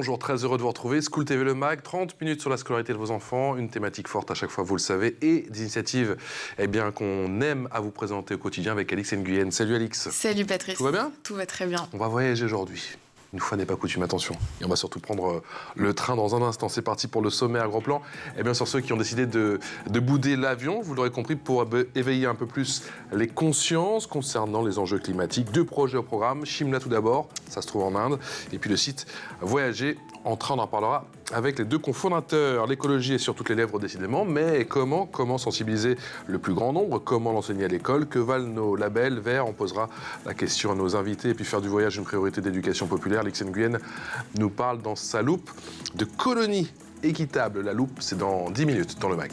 Bonjour, très heureux de vous retrouver. School TV Le Mag, 30 minutes sur la scolarité de vos enfants, une thématique forte à chaque fois, vous le savez, et des initiatives qu'on aime à vous présenter au quotidien avec Alix Nguyen. Salut Alix. Salut Patrice. Tout va bien? Tout va très bien. On va voyager aujourd'hui. Une fois n'est pas coutume, attention. Et on va surtout prendre le train dans un instant. C'est parti pour le sommet à gros plan. Et bien sûr, ceux qui ont décidé de bouder l'avion, vous l'aurez compris, pour éveiller un peu plus les consciences concernant les enjeux climatiques. 2 projets au programme. Shimla tout d'abord, ça se trouve en Inde. Et puis le site Voyager en train, on en parlera avec les 2 cofondateurs. L'écologie est sur toutes les lèvres décidément, mais comment sensibiliser le plus grand nombre? Comment l'enseigner à l'école? Que valent nos labels verts? On posera la question à nos invités. Et puis faire du voyage une priorité d'éducation populaire. Alix Nguyen nous parle dans sa loupe de colonie équitable. La loupe, c'est dans 10 minutes dans le mag.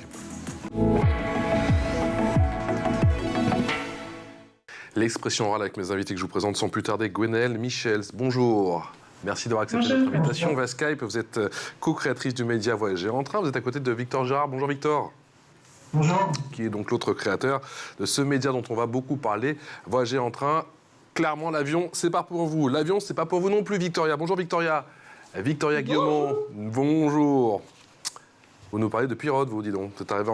L'expression orale avec mes invités que je vous présente sans plus tarder. Gwenaëlle Michels, bonjour. Merci d'avoir accepté notre invitation via Skype. Vous êtes co-créatrice du média Voyager en train. Vous êtes à côté de Victor Gérard. Bonjour Victor. Bonjour. Qui est donc l'autre créateur de ce média dont on va beaucoup parler, Voyager en train. Clairement, l'avion, c'est pas pour vous. L'avion, c'est pas pour vous non plus, Victoria. Bonjour Victoria. Victoria Guillaumont, bonjour. Vous nous parlez de Pirode, vous, dis donc. Vous êtes arrivée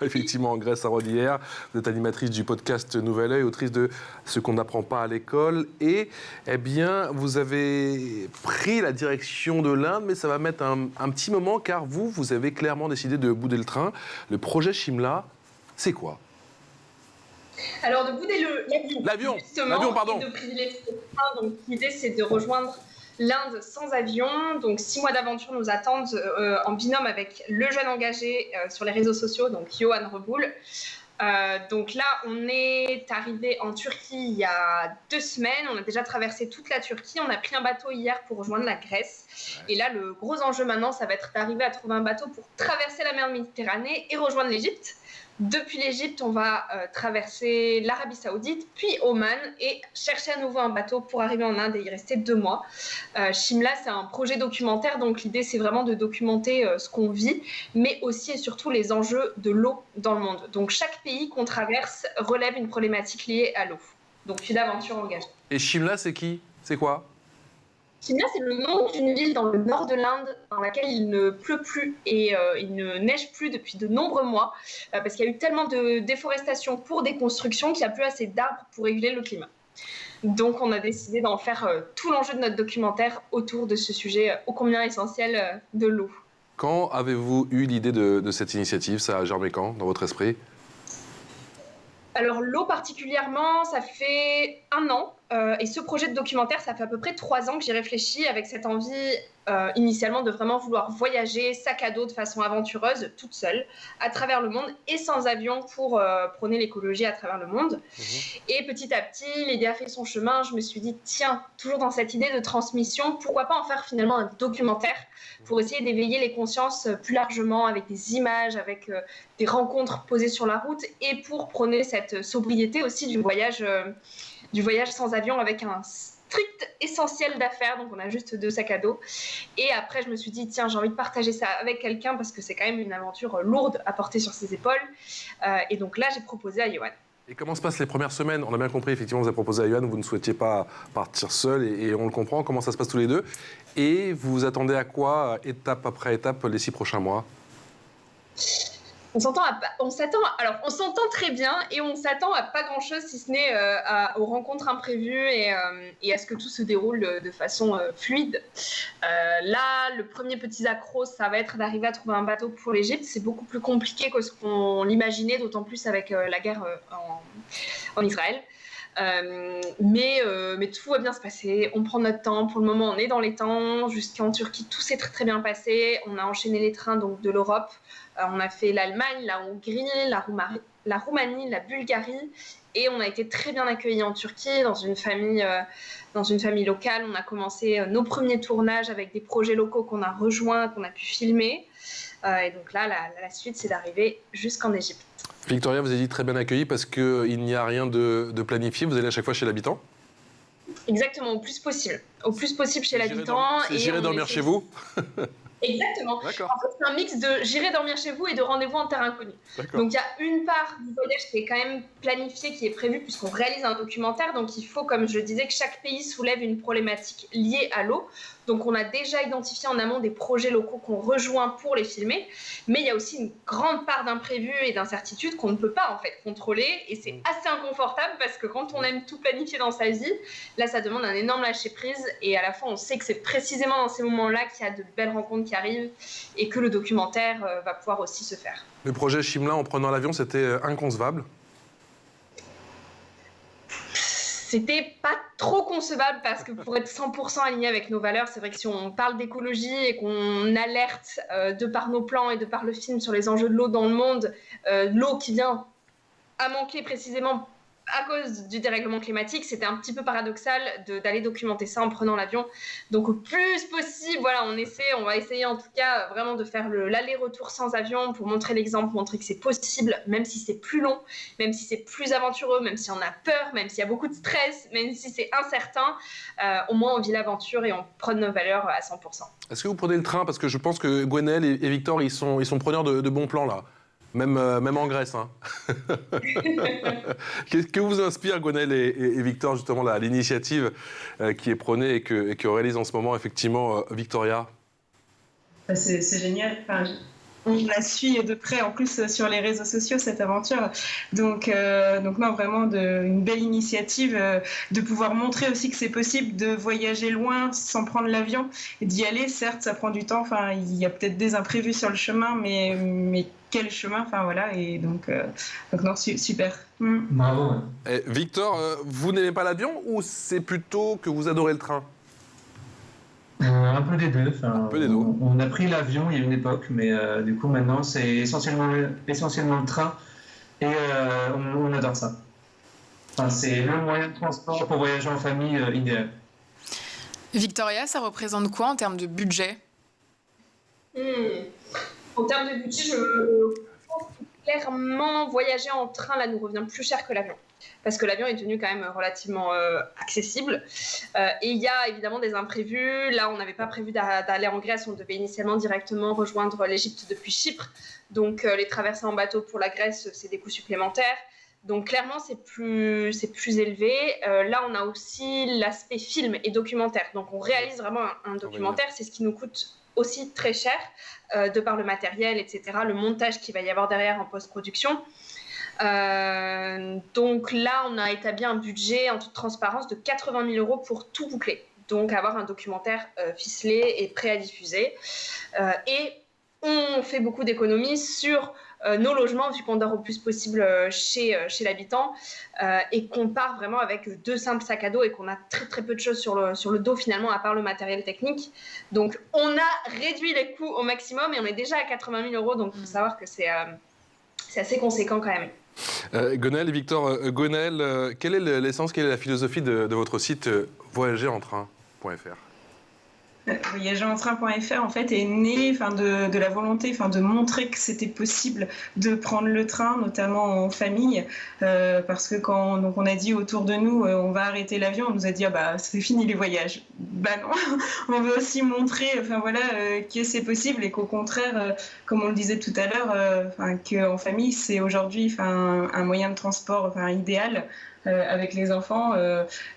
effectivement en Grèce à Rhodes hier. Vous êtes animatrice du podcast Nouvel Oeil, autrice de Ce qu'on n'apprend pas à l'école. Et, eh bien, vous avez pris la direction de l'Inde, mais ça va mettre un petit moment, car vous avez clairement décidé de bouder le train. Le projet Shimla, c'est quoi? Alors, de bouder l'avion, l'avion, pardon. Et de privilégier le train. Donc, l'idée, c'est de rejoindre l'Inde sans avion. Donc, 6 mois d'aventure nous attendent en binôme avec le jeune engagé sur les réseaux sociaux, donc Johan Reboul. Donc là, on est arrivé en Turquie il y a 2 semaines. On a déjà traversé toute la Turquie. On a pris un bateau hier pour rejoindre la Grèce. Et là, le gros enjeu maintenant, ça va être d'arriver à trouver un bateau pour traverser la mer Méditerranée et rejoindre l'Égypte. Depuis l'Égypte, on va traverser l'Arabie Saoudite, puis Oman, et chercher à nouveau un bateau pour arriver en Inde et y rester 2 mois. Shimla, c'est un projet documentaire, donc l'idée, c'est vraiment de documenter ce qu'on vit, mais aussi et surtout les enjeux de l'eau dans le monde. Donc chaque pays qu'on traverse relève une problématique liée à l'eau. Donc une aventure engagée. Et Shimla, c'est qui? C'est quoi? Shimla, c'est le nom d'une ville dans le nord de l'Inde dans laquelle il ne pleut plus et il ne neige plus depuis de nombreux mois parce qu'il y a eu tellement de déforestation pour des constructions qu'il n'y a plus assez d'arbres pour réguler le climat. Donc on a décidé d'en faire tout l'enjeu de notre documentaire autour de ce sujet ô combien essentiel de l'eau. Quand avez-vous eu l'idée de cette initiative? Ça a germé quand dans votre esprit? Alors l'eau particulièrement, ça fait 1 an. Et ce projet de documentaire, ça fait à peu près 3 ans que j'y réfléchis avec cette envie initialement de vraiment vouloir voyager sac à dos de façon aventureuse, toute seule, à travers le monde et sans avion pour prôner l'écologie à travers le monde. Et petit à petit, l'idée a fait son chemin. Je me suis dit, tiens, toujours dans cette idée de transmission, pourquoi pas en faire finalement un documentaire pour essayer d'éveiller les consciences plus largement avec des images, avec des rencontres posées sur la route et pour prôner cette sobriété aussi du voyage sans avion avec un strict essentiel d'affaires. Donc on a juste 2 sacs à dos. Et après je me suis dit tiens, j'ai envie de partager ça avec quelqu'un parce que c'est quand même une aventure lourde à porter sur ses épaules. Et donc là j'ai proposé à Johan. Et comment se passent les premières semaines? On a bien compris, effectivement, vous avez proposé à Johan, vous ne souhaitiez pas partir seul et on le comprend. Comment ça se passe tous les 2? Et vous vous attendez à quoi, étape après étape, les 6 prochains mois? On s'entend très bien et on s'attend à pas grand-chose si ce n'est aux rencontres imprévues et à ce que tout se déroule de façon fluide. Là, le premier petit accro, ça va être d'arriver à trouver un bateau pour l'Égypte. C'est beaucoup plus compliqué que ce qu'on l'imaginait, d'autant plus avec la guerre en Israël. Mais tout va bien se passer, on prend notre temps, pour le moment on est dans les temps, jusqu'en Turquie tout s'est très très bien passé, on a enchaîné les trains donc, de l'Europe, on a fait l'Allemagne, la Hongrie, la Roumanie, la Bulgarie et on a été très bien accueillis en Turquie dans une famille locale. On a commencé nos premiers tournages avec des projets locaux qu'on a rejoints, qu'on a pu filmer et donc là la suite c'est d'arriver jusqu'en Égypte. Victoria, vous avez dit très bien accueilli parce qu'il n'y a rien de planifié. Vous allez à chaque fois chez l'habitant? Exactement, au plus possible. Au plus possible chez l'habitant. J'irai dormir chez vous? Exactement. En D'accord, fait, c'est un mix de j'irai dormir chez vous et de rendez-vous en terre inconnue. d'accord. Donc, il y a une part du voyage qui est quand même planifiée, qui est prévue, puisqu'on réalise un documentaire. Donc, il faut, comme je le disais, que chaque pays soulève une problématique liée à l'eau. Donc, on a déjà identifié en amont des projets locaux qu'on rejoint pour les filmer. Mais il y a aussi une grande part d'imprévus et d'incertitudes qu'on ne peut pas, en fait, contrôler. Et c'est assez inconfortable parce que quand on aime tout planifier dans sa vie, là, ça demande un énorme lâcher-prise. Et à la fois, on sait que c'est précisément dans ces moments-là qu'il y a de belles rencontres qui arrivent et que le documentaire va pouvoir aussi se faire. Le projet Chimelin en prenant l'avion, c'était inconcevable. C'était pas trop concevable parce que pour être 100% aligné avec nos valeurs, c'est vrai que si on parle d'écologie et qu'on alerte de par nos plans et de par le film sur les enjeux de l'eau dans le monde, l'eau qui vient à manquer précisément à cause du dérèglement climatique, c'était un petit peu paradoxal d'aller documenter ça en prenant l'avion. Donc au plus possible, voilà, on va essayer en tout cas vraiment de faire l'aller-retour sans avion pour montrer l'exemple, montrer que c'est possible, même si c'est plus long, même si c'est plus aventureux, même si on a peur, même s'il y a beaucoup de stress, même si c'est incertain, au moins on vit l'aventure et on prône nos valeurs à 100%. Est-ce que vous prenez le train? Parce que je pense que Gwenaëlle et Victor, ils sont preneurs de bons plans, là. Même en Grèce. Hein. Qu'est-ce que vous inspire, Gwenaëlle et Victor, justement, l'initiative qui est prônée et que réalise en ce moment, effectivement, Victoria? C'est génial. Enfin, on la suit de près, en plus, sur les réseaux sociaux, cette aventure. Donc non, vraiment une belle initiative de pouvoir montrer aussi que c'est possible de voyager loin sans prendre l'avion et d'y aller. Certes, ça prend du temps. Enfin, il y a peut-être des imprévus sur le chemin, mais quel chemin, enfin voilà, et donc non, super. Bravo. Et Victor, vous n'aimez pas l'avion ou c'est plutôt que vous adorez le train? Un peu des deux. Enfin, Un peu des deux. On a pris l'avion il y a une époque, mais du coup maintenant c'est essentiellement le train et on adore ça. Enfin, c'est le moyen de transport pour voyager en famille idéal. Victoria, ça représente quoi en termes de budget? En termes de budget, je pense que clairement, voyager en train, là, nous revient plus cher que l'avion. Parce que l'avion est devenu quand même relativement accessible. Et il y a évidemment des imprévus. Là, on n'avait pas prévu d'aller en Grèce. On devait initialement directement rejoindre l'Égypte depuis Chypre. Donc, les traversées en bateau pour la Grèce, c'est des coûts supplémentaires. Donc, clairement, c'est plus élevé. Là, on a aussi l'aspect film et documentaire. Donc, on réalise vraiment un documentaire. C'est ce qui nous coûte aussi très cher, de par le matériel, etc., le montage qu'il va y avoir derrière en post-production. Donc là, on a établi un budget en toute transparence de 80 000 € pour tout boucler. Donc avoir un documentaire ficelé et prêt à diffuser. Et on fait beaucoup d'économies sur nos logements, vu qu'on dort au plus possible chez l'habitant, et qu'on part vraiment avec 2 simples sacs à dos et qu'on a très très peu de choses sur le dos finalement, à part le matériel technique. Donc on a réduit les coûts au maximum et on est déjà à 80 000 €, donc il faut savoir que c'est assez conséquent quand même. Gwenaëlle et Victor, Gwenaëlle, quelle est l'essence, quelle est la philosophie de votre site voyagerentrain.fr? Voyagerentrain.fr en fait est né de la volonté de montrer que c'était possible de prendre le train, notamment en famille, parce que quand on a dit autour de nous on va arrêter l'avion, on nous a dit c'est fini les voyages. Non, on veut aussi montrer que c'est possible et qu'au contraire, comme on le disait tout à l'heure, qu'en famille c'est aujourd'hui un moyen de transport idéal. Avec les enfants,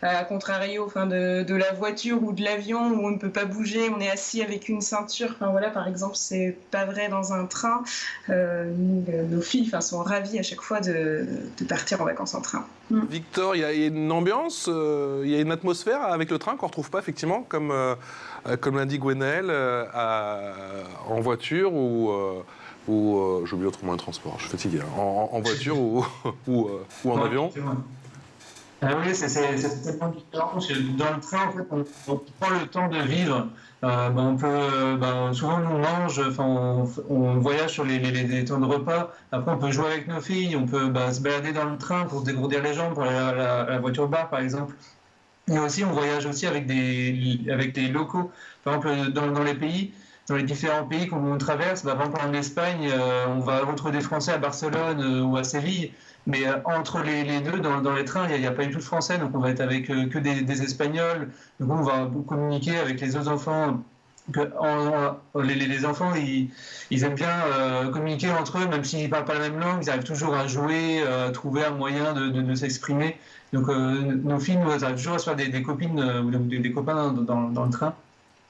à contrario de la voiture ou de l'avion où on ne peut pas bouger, on est assis avec une ceinture. Par exemple, c'est pas vrai dans un train. Nos filles sont ravies à chaque fois de partir en vacances en train. Victor, il y a une ambiance, il y a une atmosphère avec le train qu'on ne retrouve pas effectivement, comme l'a dit Gwenaëlle, en voiture ou j'ai oublié autrement un transport, je suis fatigué, en voiture ou en avion. Oui, c'est tellement différent. Dans le train, en fait, on prend le temps de vivre. On peut, souvent, on mange, on voyage sur les temps de repas. Après, on peut jouer avec nos filles, on peut se balader dans le train pour se dégourdir les jambes, pour aller à la voiture bar, par exemple. Et aussi, on voyage aussi avec des locaux. Par exemple, dans les différents pays qu'on traverse, par exemple en Espagne, on va retrouver des Français à Barcelone ou à Séville. Mais entre les deux, dans les trains, il n'y a pas du tout de français, donc on va être avec que des Espagnols. Donc on va communiquer avec les autres enfants les enfants, ils aiment bien communiquer entre eux, même s'ils ne parlent pas la même langue, ils arrivent toujours à jouer, à trouver un moyen de s'exprimer. Donc nos filles, nous, elles arrivent toujours à se faire des copines ou des copains dans le train.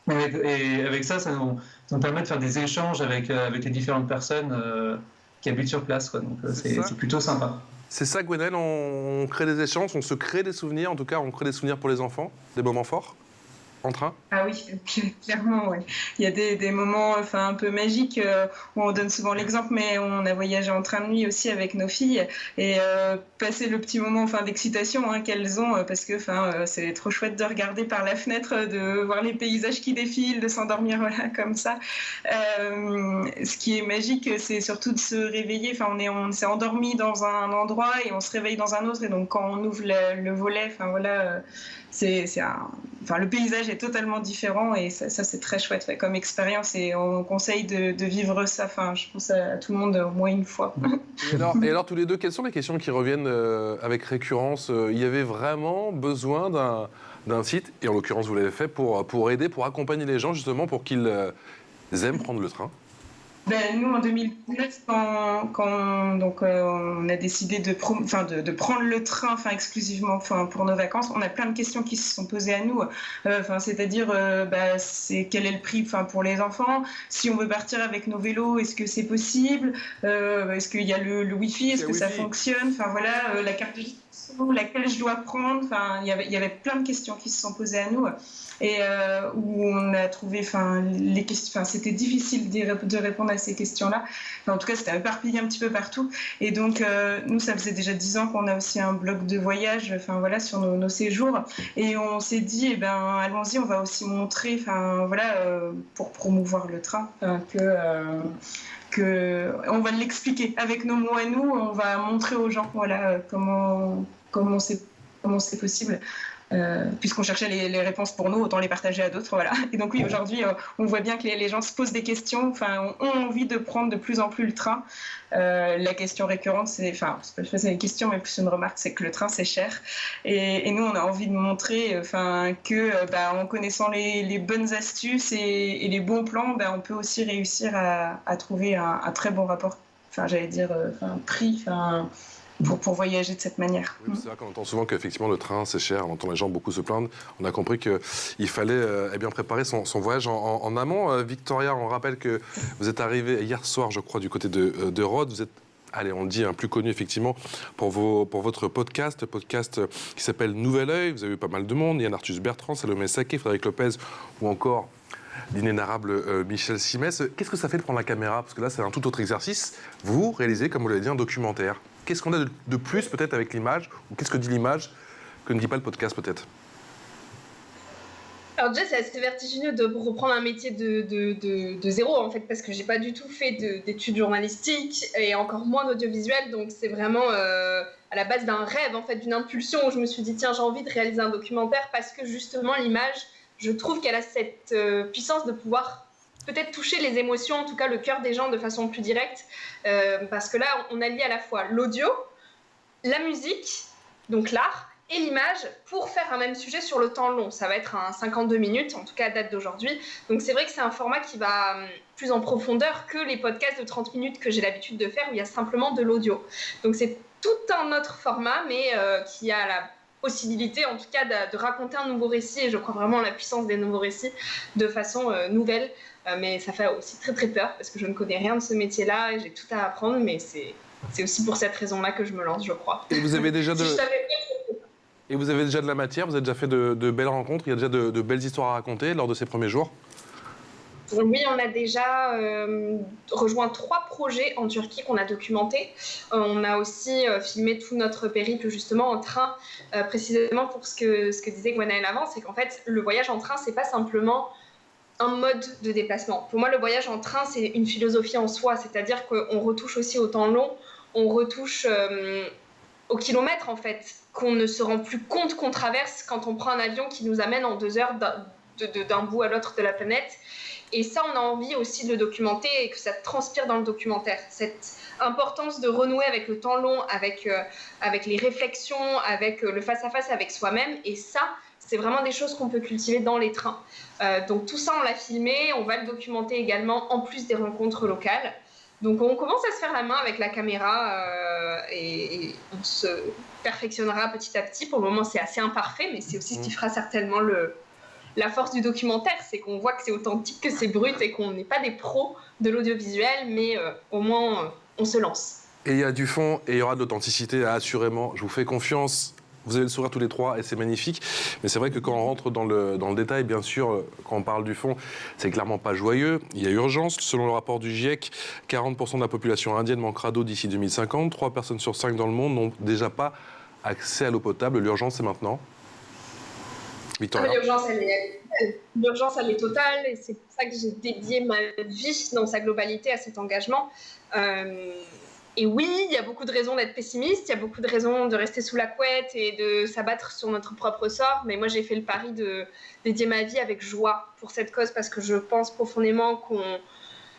Et avec ça, ça nous permet de faire des échanges avec les différentes personnes qui habitent sur place, quoi. Donc c'est plutôt sympa. C'est ça, Gwenaëlle, on crée des échanges, on se crée des souvenirs, en tout cas on crée des souvenirs pour les enfants, des moments forts en train. Ah oui, clairement, ouais. Il y a des moments un peu magiques où on donne souvent l'exemple, mais on a voyagé en train de nuit aussi avec nos filles et passer le petit moment d'excitation qu'elles ont parce que c'est trop chouette de regarder par la fenêtre, de voir les paysages qui défilent, de s'endormir comme ça. Ce qui est magique, c'est surtout de se réveiller. On s'est endormi dans un endroit et on se réveille dans un autre. Et donc quand on ouvre le volet, le paysage est totalement différent et ça c'est très chouette comme expérience et on conseille de vivre ça. Je pense à tout le monde au moins une fois. Et alors tous les deux, quelles sont les questions qui reviennent avec récurrence? Il y avait vraiment besoin d'un site, et en l'occurrence vous l'avez fait, pour aider, pour accompagner les gens justement pour qu'ils aiment prendre le train? Nous, en 2019, quand on a décidé de prendre le train exclusivement pour nos vacances, on a plein de questions qui se sont posées à nous. C'est-à-dire, quel est le prix pour les enfants? Si on veut partir avec nos vélos, est-ce que c'est possible? Est-ce qu'il y a le Wi-Fi? Est-ce que ça fonctionne? La carte de gestion, laquelle je dois prendre? Il y avait plein de questions qui se sont posées à nous. Et où on a trouvé les questions, c'était difficile de répondre à ces questions-là. En tout cas, c'était éparpillé un petit peu partout. Et donc, nous, ça faisait déjà 10 ans qu'on a aussi un blog de voyage sur nos séjours. Et on s'est dit, allons-y, on va aussi montrer, pour promouvoir le train, que on va l'expliquer avec nos mots à nous. On va montrer aux gens comment c'est possible. Puisqu'on cherchait les réponses pour nous, autant les partager à d'autres. Voilà. Et donc oui, aujourd'hui, on voit bien que les gens se posent des questions, ont envie de prendre de plus en plus le train. La question récurrente, c'est une question, mais plus une remarque, c'est que le train, c'est cher. Et nous, on a envie de montrer en connaissant les bonnes astuces et les bons plans, on peut aussi réussir à trouver un très bon rapport, prix, pour voyager de cette manière. Oui, c'est vrai qu'on entend souvent qu'effectivement le train c'est cher, on entend les gens beaucoup se plaindre. On a compris qu'il fallait bien préparer son voyage en amont. Victoria, on rappelle que vous êtes arrivée hier soir, je crois, du côté de Rhodes. Vous êtes, on le dit, plus connu effectivement pour votre podcast qui s'appelle Nouvel Oeil. Vous avez eu pas mal de monde, Yann Arthus Bertrand, Salomé Saké, Frédéric Lopez ou encore l'inénarrable Michel Simès. Qu'est-ce que ça fait de prendre la caméra? Parce que là, c'est un tout autre exercice. Vous réalisez, comme vous l'avez dit, un documentaire. Qu'est-ce qu'on a de plus peut-être avec l'image? Ou qu'est-ce que dit l'image que ne dit pas le podcast peut-être? Alors déjà, c'est assez vertigineux de reprendre un métier de zéro, en fait, parce que j'ai pas du tout fait d'études journalistiques et encore moins d'audiovisuel. Donc c'est vraiment à la base d'un rêve, en fait, d'une impulsion où je me suis dit, tiens, j'ai envie de réaliser un documentaire parce que justement, l'image, je trouve qu'elle a cette puissance de pouvoir peut-être toucher les émotions, en tout cas le cœur des gens de façon plus directe, parce que là, on allie à la fois l'audio, la musique, donc l'art, et l'image pour faire un même sujet sur le temps long. Ça va être un 52 minutes, en tout cas à date d'aujourd'hui. Donc c'est vrai que c'est un format qui va plus en profondeur que les podcasts de 30 minutes que j'ai l'habitude de faire, où il y a simplement de l'audio. Donc c'est tout un autre format, mais qui a la possibilité en tout cas de raconter un nouveau récit, et je crois vraiment en la puissance des nouveaux récits de façon nouvelle. Mais ça fait aussi très très peur parce que je ne connais rien de ce métier-là et j'ai tout à apprendre, mais c'est aussi pour cette raison-là que je me lance, je crois. Et vous avez déjà de la matière, vous avez déjà fait de belles rencontres, il y a déjà de belles histoires à raconter lors de ces premiers jours? Oui, on a déjà rejoint 3 projets en Turquie qu'on a documentés. On a aussi filmé tout notre périple justement en train, précisément pour ce que disait Gwenaëlle avant, c'est qu'en fait, le voyage en train, c'est pas simplement un mode de déplacement. Pour moi, le voyage en train, c'est une philosophie en soi, c'est-à-dire qu'on retouche aussi au temps long, on retouche au kilomètre en fait, qu'on ne se rend plus compte qu'on traverse quand on prend un avion qui nous amène en 2 heures d'un bout à l'autre de la planète. Et ça, on a envie aussi de le documenter et que ça transpire dans le documentaire. Cette importance de renouer avec le temps long, avec les réflexions, avec le face-à-face avec soi-même. Et ça, c'est vraiment des choses qu'on peut cultiver dans les trains. Donc tout ça, on l'a filmé, on va le documenter également, en plus des rencontres locales. Donc on commence à se faire la main avec la caméra et on se perfectionnera petit à petit. Pour le moment, c'est assez imparfait, mais c'est aussi ce qui fera certainement la force du documentaire, c'est qu'on voit que c'est authentique, que c'est brut et qu'on n'est pas des pros de l'audiovisuel, mais au moins on se lance. Et il y a du fond et il y aura de l'authenticité, assurément. Je vous fais confiance. Vous avez le sourire tous les trois et c'est magnifique. Mais c'est vrai que quand on rentre dans le détail, bien sûr, quand on parle du fond, c'est clairement pas joyeux. Il y a urgence. Selon le rapport du GIEC, 40% de la population indienne manquera d'eau d'ici 2050. 3 personnes sur 5 dans le monde n'ont déjà pas accès à l'eau potable. L'urgence, c'est maintenant. Victoria. L'urgence, elle est totale. Et c'est pour ça que j'ai dédié ma vie dans sa globalité à cet engagement. Et oui, il y a beaucoup de raisons d'être pessimiste, il y a beaucoup de raisons de rester sous la couette et de s'abattre sur notre propre sort. Mais moi, j'ai fait le pari de dédier ma vie avec joie pour cette cause parce que je pense profondément qu'on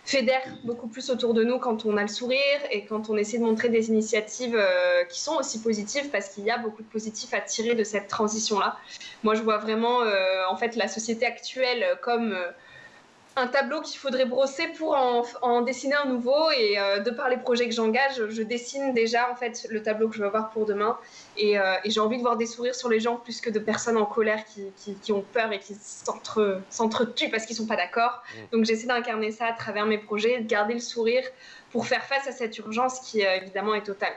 fédère beaucoup plus autour de nous quand on a le sourire et quand on essaie de montrer des initiatives qui sont aussi positives parce qu'il y a beaucoup de positifs à tirer de cette transition-là. Moi, je vois vraiment en fait la société actuelle comme un tableau qu'il faudrait brosser pour en dessiner un nouveau et de par les projets que j'engage, je dessine déjà en fait le tableau que je veux avoir pour demain et j'ai envie de voir des sourires sur les gens plus que de personnes en colère qui ont peur et qui s'entretuent parce qu'ils sont pas d'accord. Donc j'essaie d'incarner ça à travers mes projets, de garder le sourire pour faire face à cette urgence qui évidemment est totale.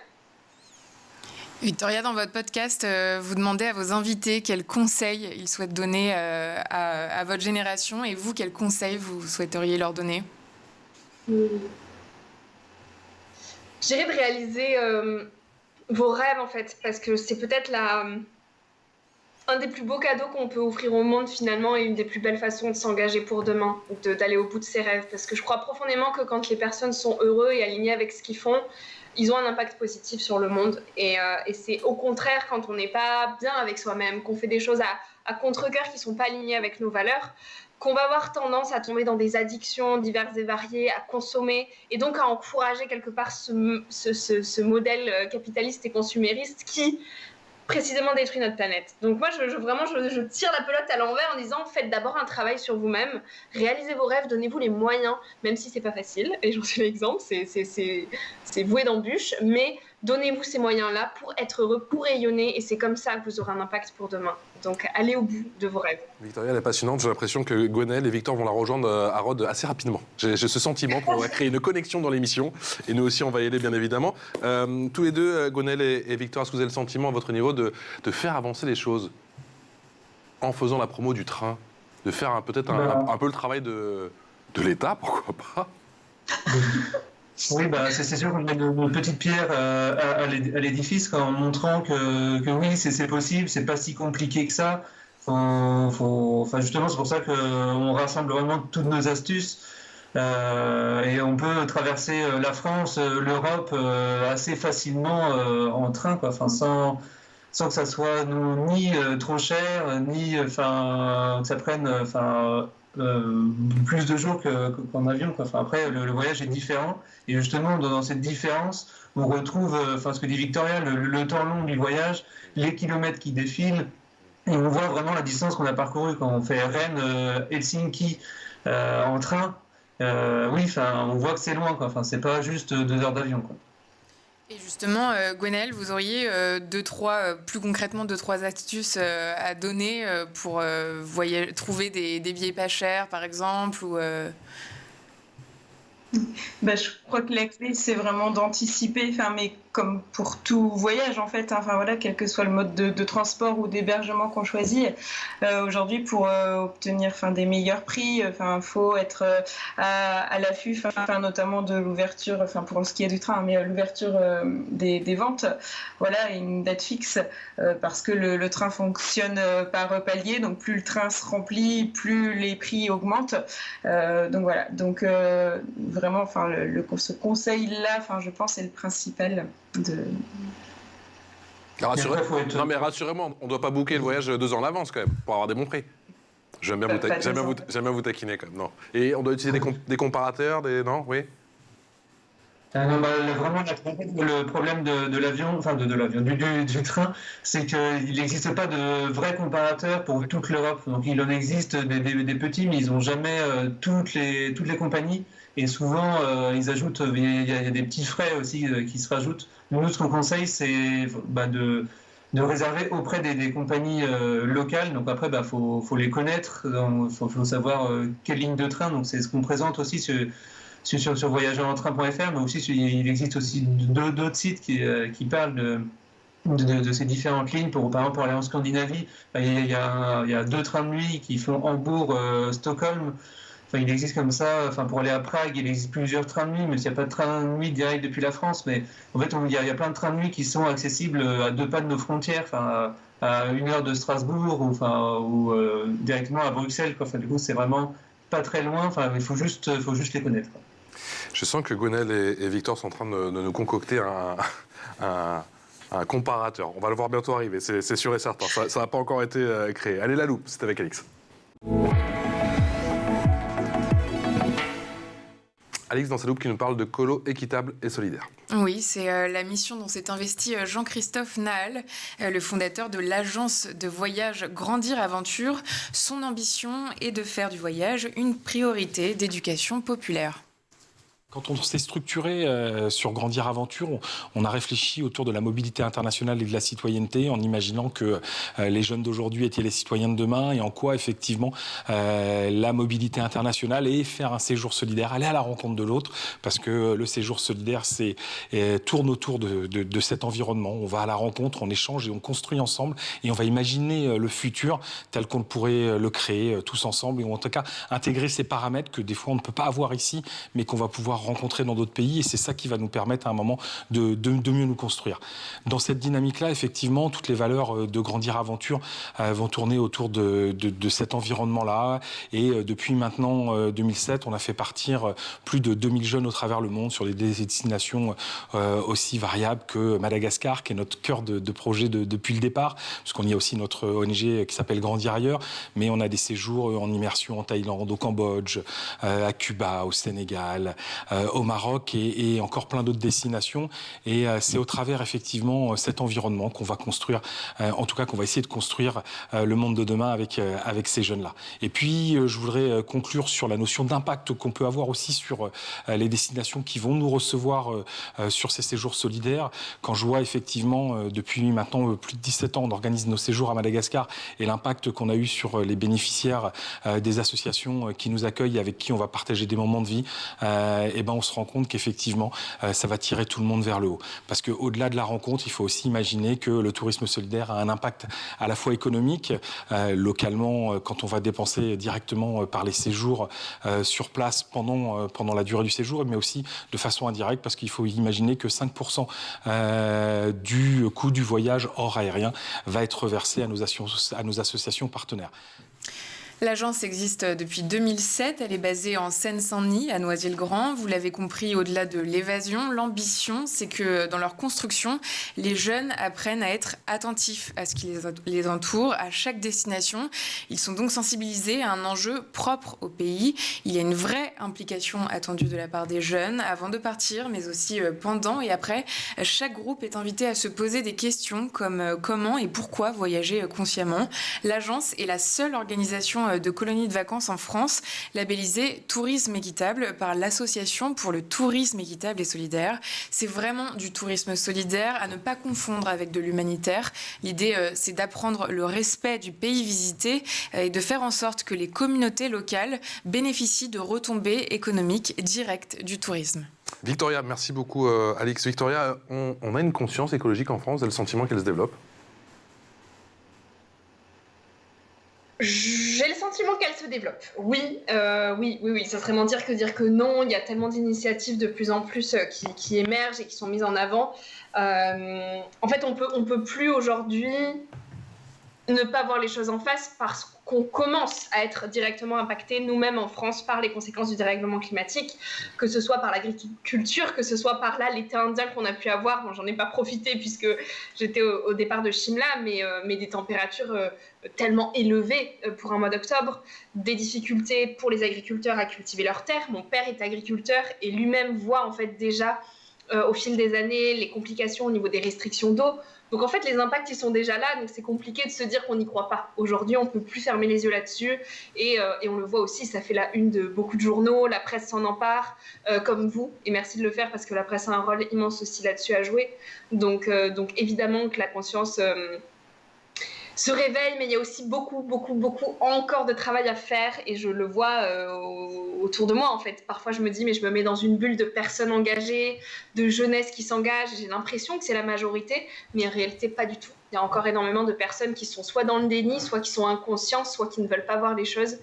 Victoria, dans votre podcast, vous demandez à vos invités quels conseils ils souhaitent donner à votre génération et vous, quels conseils vous souhaiteriez leur donner ? Je dirais de réaliser vos rêves en fait, parce que c'est peut-être un des plus beaux cadeaux qu'on peut offrir au monde finalement et une des plus belles façons de s'engager pour demain, d'aller au bout de ses rêves. Parce que je crois profondément que quand les personnes sont heureuses et alignées avec ce qu'ils font, ils ont un impact positif sur le monde. Et c'est au contraire quand on n'est pas bien avec soi-même, qu'on fait des choses à contre-cœur qui ne sont pas alignées avec nos valeurs, qu'on va avoir tendance à tomber dans des addictions diverses et variées, à consommer, et donc à encourager quelque part ce modèle capitaliste et consumériste qui précisément détruit notre planète. Donc moi, je tire la pelote à l'envers en disant faites d'abord un travail sur vous-même, réalisez vos rêves, donnez-vous les moyens, même si c'est pas facile, et j'en suis l'exemple, c'est voué d'embûches, mais donnez-vous ces moyens-là pour être heureux, pour rayonner, et c'est comme ça que vous aurez un impact pour demain. Donc allez au bout de vos rêves. Victoria, elle est passionnante. J'ai l'impression que Gwenaëlle et Victor vont la rejoindre à Rhodes assez rapidement. J'ai ce sentiment qu'on va créer une connexion dans l'émission. Et nous aussi, on va y aller, bien évidemment. Tous les deux, Gwenaëlle et Victor, est-ce que vous avez le sentiment, à votre niveau, de faire avancer les choses en faisant la promo du train ? De faire peut-être un peu le travail de l'État, pourquoi pas ? Oui, c'est sûr qu'on met une petite pierre à l'édifice en montrant que oui, c'est possible, c'est pas si compliqué que ça. Justement, c'est pour ça qu'on rassemble vraiment toutes nos astuces et on peut traverser la France, l'Europe assez facilement en train, quoi. Sans que ça soit ni trop cher, ni que ça prenne plus de jours qu'en avion, quoi. Après, le voyage est différent et justement dans cette différence on retrouve ce que dit Victoria, le temps long du voyage, les kilomètres qui défilent et on voit vraiment la distance qu'on a parcourue quand on fait Rennes, Helsinki en train. On voit que c'est loin, quoi. C'est pas juste 2 heures d'avion, quoi. Et justement, Gwenaëlle, vous auriez plus concrètement 2-3 astuces à donner pour trouver des billets pas chers, par exemple, ou Je crois que la clé, c'est vraiment d'anticiper, mais comme pour tout voyage, en fait, quel que soit le mode de transport ou d'hébergement qu'on choisit. Aujourd'hui, pour obtenir des meilleurs prix, faut être à l'affût, notamment de l'ouverture, pour ce qui est du train, mais l'ouverture des ventes, et une date fixe, parce que le train fonctionne par palier, donc plus le train se remplit, plus les prix augmentent. Donc vraiment, ce conseil-là, je pense, est le principal. Rassurez-moi, on ne doit pas booker le voyage 2 ans à l'avance quand même, pour avoir des bons prix. J'aime bien vous taquiner quand même. Non. Et on doit utiliser des comparateurs, non? Oui. Non, vraiment, le problème de l'avion, enfin de l'avion, du train, c'est qu'il n'existe pas de vrais comparateurs pour toute l'Europe. Donc il en existe des petits, mais ils n'ont jamais toutes les compagnies. Et souvent, ils ajoutent, il y a des petits frais aussi qui se rajoutent. Nous, ce qu'on conseille, c'est de réserver auprès des compagnies locales. Donc après, faut les connaître, faut savoir quelle ligne de train. Donc c'est ce qu'on présente aussi sur voyagerentrain.fr, mais aussi il existe aussi d'autres sites qui parlent de ces différentes lignes. Par exemple, pour aller en Scandinavie, il y a 2 trains de nuit qui font Hambourg-Stockholm. Enfin, il existe comme ça. Enfin, pour aller à Prague, il existe plusieurs trains de nuit, mais il n'y a pas de train de nuit direct depuis la France. Mais en fait, il y a plein de trains de nuit qui sont accessibles à 2 pas de nos frontières, enfin, à 1 heure de Strasbourg ou directement à Bruxelles. Enfin, du coup, c'est vraiment pas très loin. Enfin, il faut juste les connaître. Je sens que Gwenaëlle et Victor sont en train de nous concocter un comparateur. On va le voir bientôt arriver, c'est sûr et certain. Ça n'a pas encore été créé. Allez, la loupe, c'est avec Alix. Alix, dans sa loupe, qui nous parle de colo équitable et solidaire. Oui, c'est la mission dont s'est investi Jean-Christophe Nahal, le fondateur de l'agence de voyage Grandir Aventure. Son ambition est de faire du voyage une priorité d'éducation populaire. Quand on s'est structuré sur Grandir Aventure, on a réfléchi autour de la mobilité internationale et de la citoyenneté en imaginant que les jeunes d'aujourd'hui étaient les citoyens de demain et en quoi effectivement la mobilité internationale et faire un séjour solidaire, aller à la rencontre de l'autre, parce que le séjour solidaire tourne autour de cet environnement. On va à la rencontre, on échange et on construit ensemble et on va imaginer le futur tel qu'on pourrait le créer tous ensemble, ou en tout cas intégrer ces paramètres que des fois on ne peut pas avoir ici, mais qu'on va pouvoir rencontrer dans d'autres pays, et c'est ça qui va nous permettre à un moment de mieux nous construire. Dans cette dynamique-là, effectivement, toutes les valeurs de Grandir Aventure vont tourner autour de cet environnement-là, et depuis maintenant 2007, on a fait partir plus de 2000 jeunes au travers le monde sur des destinations aussi variables que Madagascar, qui est notre cœur de projet depuis le départ, parce qu'on y a aussi notre ONG qui s'appelle Grandir Ailleurs, mais on a des séjours en immersion en Thaïlande, au Cambodge, à Cuba, au Sénégal, au Maroc et encore plein d'autres destinations. Et c'est au travers effectivement cet environnement qu'on va construire, en tout cas qu'on va essayer de construire le monde de demain avec ces jeunes-là. Et puis je voudrais conclure sur la notion d'impact qu'on peut avoir aussi sur les destinations qui vont nous recevoir sur ces séjours solidaires. Quand je vois effectivement depuis maintenant plus de 17 ans, on organise nos séjours à Madagascar, et l'impact qu'on a eu sur les bénéficiaires des associations qui nous accueillent et avec qui on va partager des moments de vie, et on se rend compte qu'effectivement, ça va tirer tout le monde vers le haut. Parce qu'au-delà de la rencontre, il faut aussi imaginer que le tourisme solidaire a un impact à la fois économique, localement, quand on va dépenser directement par les séjours sur place pendant la durée du séjour, mais aussi de façon indirecte, parce qu'il faut imaginer que 5% du coût du voyage hors aérien va être versé à nos associations partenaires. L'agence existe depuis 2007, elle est basée en Seine-Saint-Denis, à Noisy-le-Grand. Vous l'avez compris, au-delà de l'évasion, l'ambition, c'est que dans leur construction, les jeunes apprennent à être attentifs à ce qui les entoure, à chaque destination. Ils sont donc sensibilisés à un enjeu propre au pays. Il y a une vraie implication attendue de la part des jeunes avant de partir, mais aussi pendant et après. Chaque groupe est invité à se poser des questions comme comment et pourquoi voyager consciemment. L'agence est la seule organisation de colonies de vacances en France, labellisée Tourisme équitable par l'Association pour le tourisme équitable et solidaire. C'est vraiment du tourisme solidaire à ne pas confondre avec de l'humanitaire. L'idée, c'est d'apprendre le respect du pays visité et de faire en sorte que les communautés locales bénéficient de retombées économiques directes du tourisme. Victoria, merci beaucoup Alix. Victoria, on a une conscience écologique en France, vous avez le sentiment qu'elle se développe? J'ai le sentiment qu'elle se développe. Oui. Ça serait mentir que dire que non. Il y a tellement d'initiatives de plus en plus qui émergent et qui sont mises en avant. En fait, on peut plus aujourd'hui ne pas voir les choses en face parce qu'on commence à être directement impacté nous-mêmes en France par les conséquences du dérèglement climatique, que ce soit par l'agriculture, que ce soit par là l'été indien qu'on a pu avoir. Bon, j'en ai pas profité puisque j'étais au départ de Shimla, mais des températures tellement élevées pour un mois d'octobre, des difficultés pour les agriculteurs à cultiver leurs terres. Mon père est agriculteur et lui-même voit en fait déjà au fil des années les complications au niveau des restrictions d'eau. Donc en fait, les impacts, ils sont déjà là, donc c'est compliqué de se dire qu'on n'y croit pas. Aujourd'hui, on ne peut plus fermer les yeux là-dessus, et on le voit aussi, ça fait la une de beaucoup de journaux, la presse s'en empare, comme vous, et merci de le faire parce que la presse a un rôle immense aussi là-dessus à jouer. Donc évidemment que la conscience se réveille, mais il y a aussi beaucoup encore de travail à faire, et je le vois autour de moi en fait. Parfois je me dis mais je me mets dans une bulle de personnes engagées, de jeunesse qui s'engage, j'ai l'impression que c'est la majorité, mais en réalité pas du tout. Il y a encore énormément de personnes qui sont soit dans le déni, soit qui sont inconscientes, soit qui ne veulent pas voir les choses.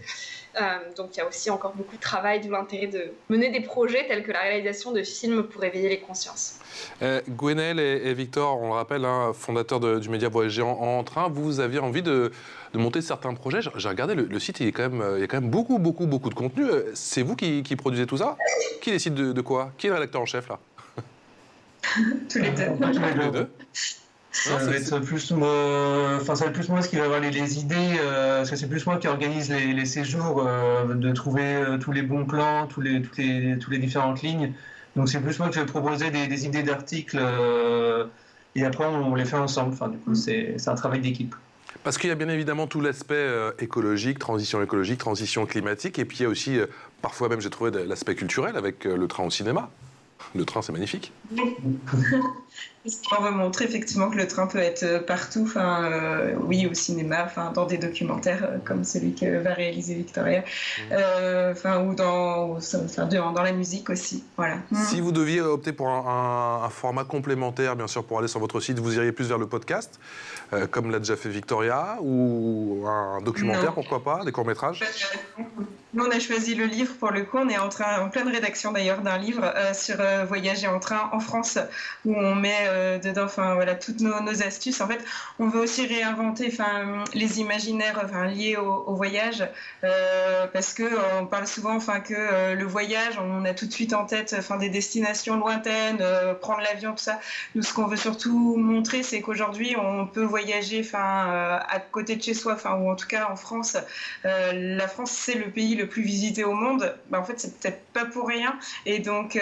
Donc il y a aussi encore beaucoup de travail, d'où l'intérêt de mener des projets tels que la réalisation de films pour éveiller les consciences. Gwenaëlle et Victor, on le rappelle, hein, fondateurs du média Voyager en train, vous aviez envie de monter certains projets. J'ai regardé le site, il y a quand même beaucoup de contenu. C'est vous qui produisez tout ça? Qui décide de quoi? Qui est le rédacteur en chef là? Tous les deux. Tous les deux. Ça va être plus moi, ça va être plus moi qui va avoir les idées, parce que c'est plus moi qui organise les séjours, de trouver tous les bons plans, toutes les différentes lignes. Donc c'est plus moi qui vais proposer des idées d'articles, et après on les fait ensemble. Enfin, du coup, c'est un travail d'équipe. Parce qu'il y a bien évidemment tout l'aspect écologique, transition climatique, et puis il y a aussi, parfois même j'ai trouvé l'aspect culturel avec le train au cinéma. Le train, c'est magnifique. On veut montrer effectivement que le train peut être partout, oui, au cinéma, dans des documentaires comme celui que va réaliser Victoria, ou dans la musique aussi. Voilà. Si vous deviez opter pour un format complémentaire, bien sûr, pour aller sur votre site, vous iriez plus vers le podcast, comme l'a déjà fait Victoria, ou un documentaire, pourquoi pas, des courts-métrages? Nous, on a choisi le livre pour le coup. On est en pleine rédaction d'ailleurs d'un livre sur voyager en train en France, où on met dedans toutes nos astuces. En fait, on veut aussi réinventer les imaginaires liés au voyage, parce qu'on parle souvent que le voyage, on a tout de suite en tête des destinations lointaines, prendre l'avion, tout ça. Nous, ce qu'on veut surtout montrer, c'est qu'aujourd'hui, on peut voyager à côté de chez soi, ou en tout cas en France. La France, c'est le pays le plus visité au monde. En fait, c'est peut-être pas pour rien. Et donc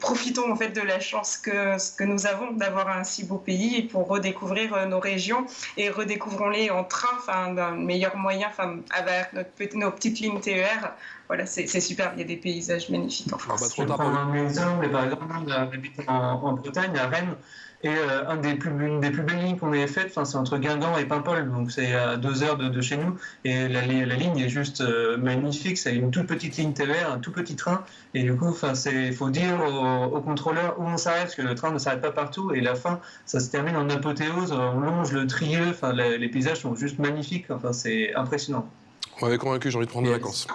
profitons en fait de la chance que nous avons d'avoir un si beau pays, et pour redécouvrir nos régions, et redécouvrons-les en train, d'un meilleur moyen, avec nos petites lignes TER. Voilà, c'est super, il y a des paysages magnifiques en France. Je vais prendre un exemple, mais par exemple, on habite en Bretagne, à Rennes, et une des plus belles lignes qu'on ait faites, c'est entre Guingamp et Paimpol, donc c'est à 2 heures de chez nous, et la ligne est juste magnifique, c'est une toute petite ligne TER, un tout petit train, et du coup, il faut dire aux contrôleurs où on s'arrête, parce que le train ne s'arrête pas partout, et la fin, ça se termine en apothéose, on longe le Trieux, les paysages sont juste magnifiques, c'est impressionnant. On m'avait convaincu, j'ai envie de prendre des vacances.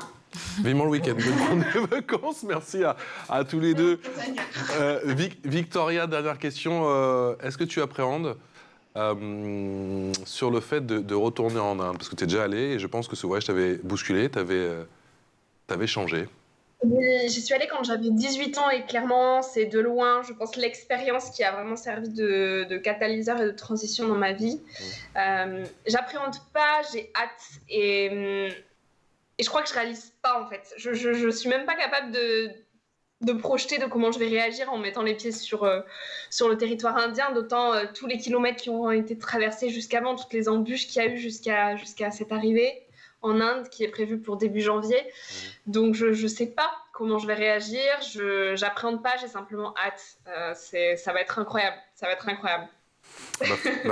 Vivement le week-end, de prendre des vacances. Merci à tous les deux. Victoria, dernière question. Est-ce que tu appréhendes sur le fait de retourner en Inde? Parce que tu es déjà allée et je pense que ce voyage t'avait bousculé, t'avais changé. Oui, j'y suis allée quand j'avais 18 ans et clairement, c'est de loin, je pense, l'expérience qui a vraiment servi de catalyseur et de transition dans ma vie. J'appréhende pas, j'ai hâte et je crois que je réalise pas en fait. Je suis même pas capable de projeter de comment je vais réagir en mettant les pieds sur le territoire indien, d'autant tous les kilomètres qui ont été traversés jusqu'avant, toutes les embûches qu'il y a eu jusqu'à cette arrivée en Inde qui est prévue pour début janvier. Donc je sais pas comment je vais réagir, j'appréhende pas, j'ai simplement hâte. Ça va être incroyable, ça va être incroyable.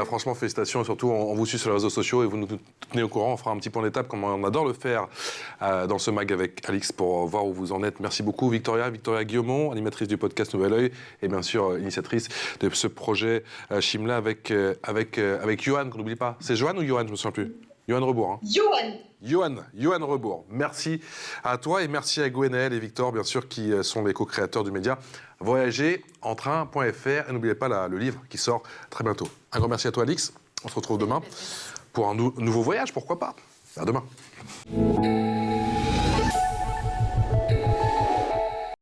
Franchement, félicitations, et surtout on vous suit sur les réseaux sociaux et vous nous tenez au courant. On fera un petit point d'étape comme on adore le faire dans ce mag avec Alix pour voir où vous en êtes. Merci beaucoup Victoria Guillaumont, animatrice du podcast Nouvel Oeil et bien sûr initiatrice de ce projet Shimla avec Johan, qu'on n'oublie pas. C'est Johan ou Johan, je me souviens plus. Johan Rebourg. Johan Rebourg. Merci à toi et merci à Gwenaëlle et Victor, bien sûr, qui sont les co-créateurs du média Voyager en train.fr. Et n'oubliez pas le livre qui sort très bientôt. Un grand merci à toi, Alix. On se retrouve demain pour un nouveau voyage, pourquoi pas. À demain.